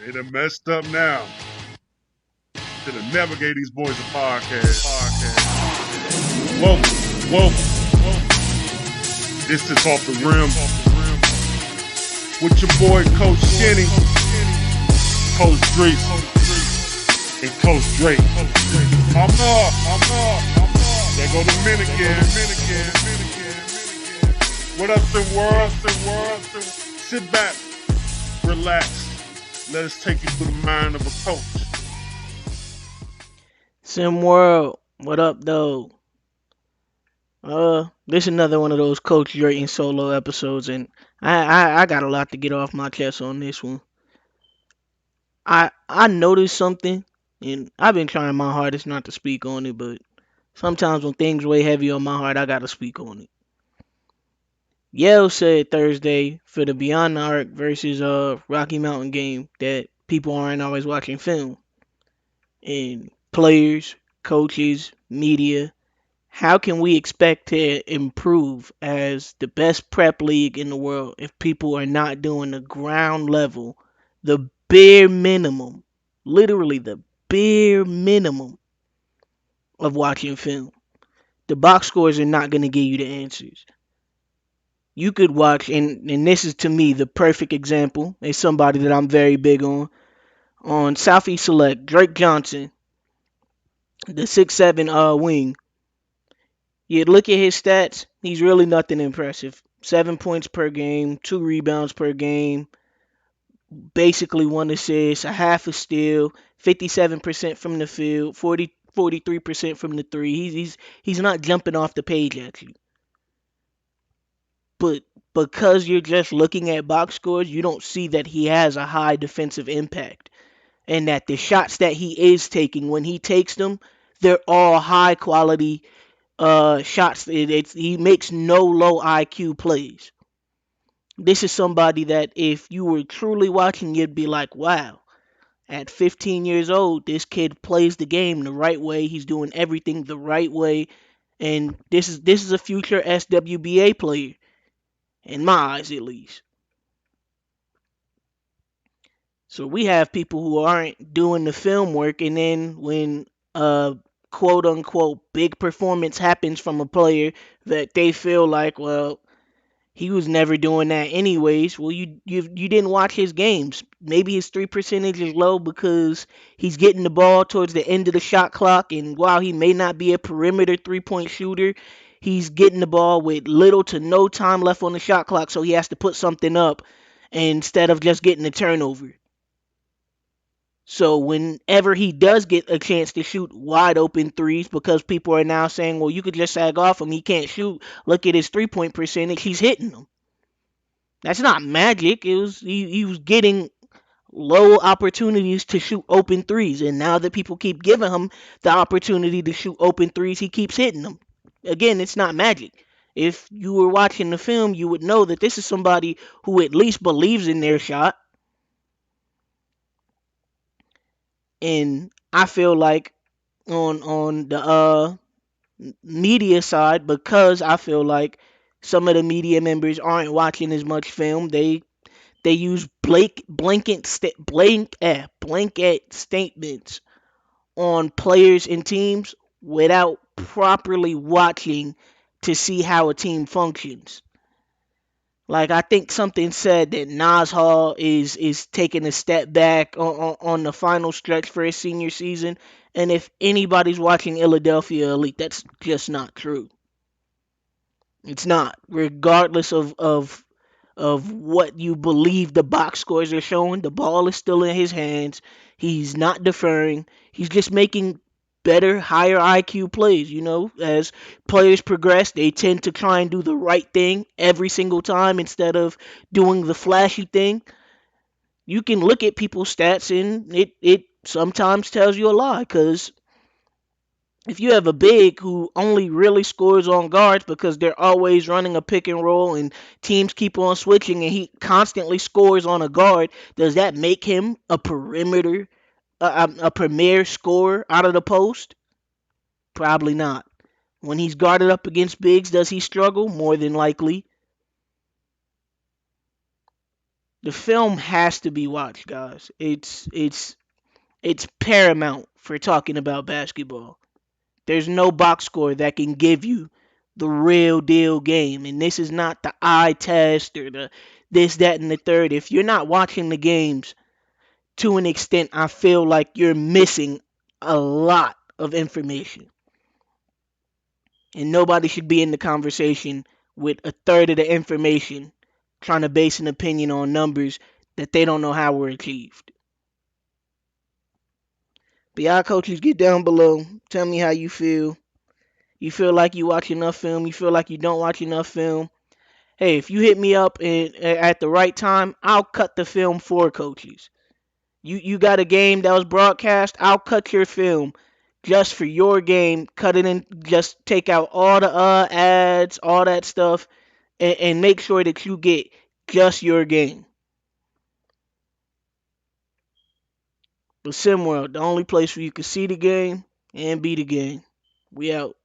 They done messed up now. Should have never gave these boys a podcast. Whoa. This is Off the Rim. With your boy, Coach Skinny, Coach Drees, and Coach Drake. I'm up. There go the men again. What up, SimWorld? Sit back, relax. Let us take you through the mind of a coach. SimWorld, what up, though? This is another one of those Coach Drayton solo episodes, and I got a lot to get off my chest on this one. I noticed something, and I've been trying my hardest not to speak on it, but sometimes when things weigh heavy on my heart, I gotta speak on it. Yale said Thursday for the Beyond the Arc versus Rocky Mountain game that people aren't always watching film, and players, coaches, media. How can we expect to improve as the best prep league in the world if people are not doing the ground level, the bare minimum, literally the bare minimum of watching film? The box scores are not going to give you the answers. You could watch, and this is to me the perfect example. It's somebody that I'm very big on Southeast Select, Drake Johnson, the 6'7" wing. You look at his stats, he's really nothing impressive. 7 points per game, 2 rebounds per game, basically 1 assist, a half a steal, 57% from the field, 43% from the three. He's not jumping off the page at you. But because you're just looking at box scores, you don't see that he has a high defensive impact. And that the shots that he is taking, when he takes them, they're all high quality shots. He makes no low IQ plays. This is somebody that if you were truly watching, you'd be like, wow, at 15 years old, this kid plays the game the right way. He's doing everything the right way. And this is a future SWBA player, in my eyes at least. So we have people who aren't doing the film work, and then when quote unquote big performance happens from a player that they feel like, well, he was never doing that anyways. Well, you didn't watch his games. Maybe his 3% is low because he's getting the ball towards the end of the shot clock, and while he may not be a perimeter 3-point shooter, he's getting the ball with little to no time left on the shot clock, so he has to put something up instead of just getting a turnover. So whenever he does get a chance to shoot wide open threes, because people are now saying, well, you could just sag off him, he can't shoot. Look at his 3-point percentage, he's hitting them. That's not magic. He was getting low opportunities to shoot open threes, and now that people keep giving him the opportunity to shoot open threes, he keeps hitting them. Again, it's not magic. If you were watching the film, you would know that this is somebody who at least believes in their shot. And I feel like on the media side, because I feel like some of the media members aren't watching as much film, they use blanket statements on players and teams without properly watching to see how a team functions. Like, I think something said that Nas Hall is taking a step back on the final stretch for his senior season, and if anybody's watching Philadelphia Elite, that's just not true. It's not, regardless of what you believe the box scores are showing. The ball is still in his hands. He's not deferring. He's just making better, higher IQ plays. As players progress, they tend to try and do the right thing every single time instead of doing the flashy thing. You can look at people's stats and it sometimes tells you a lie, because if you have a big who only really scores on guards because they're always running a pick and roll and teams keep on switching and he constantly scores on a guard, does that make him a perimeter, a premier scorer out of the post? Probably not. When he's guarded up against bigs, does he struggle? More than likely. The film has to be watched, guys. It's paramount for talking about basketball. There's no box score that can give you the real deal game. And this is not the eye test or the this, that, and the third. If you're not watching the games to an extent, I feel like you're missing a lot of information. And nobody should be in the conversation with a third of the information trying to base an opinion on numbers that they don't know how were achieved. But y'all coaches, get down below. Tell me how you feel. You feel like you watch enough film. You feel like you don't watch enough film. Hey, if you hit me up at the right time, I'll cut the film for coaches. You got a game that was broadcast, I'll cut your film just for your game. Cut it in, just take out all the ads, all that stuff, and make sure that you get just your game. But SimWorld, the only place where you can see the game and be the game. We out.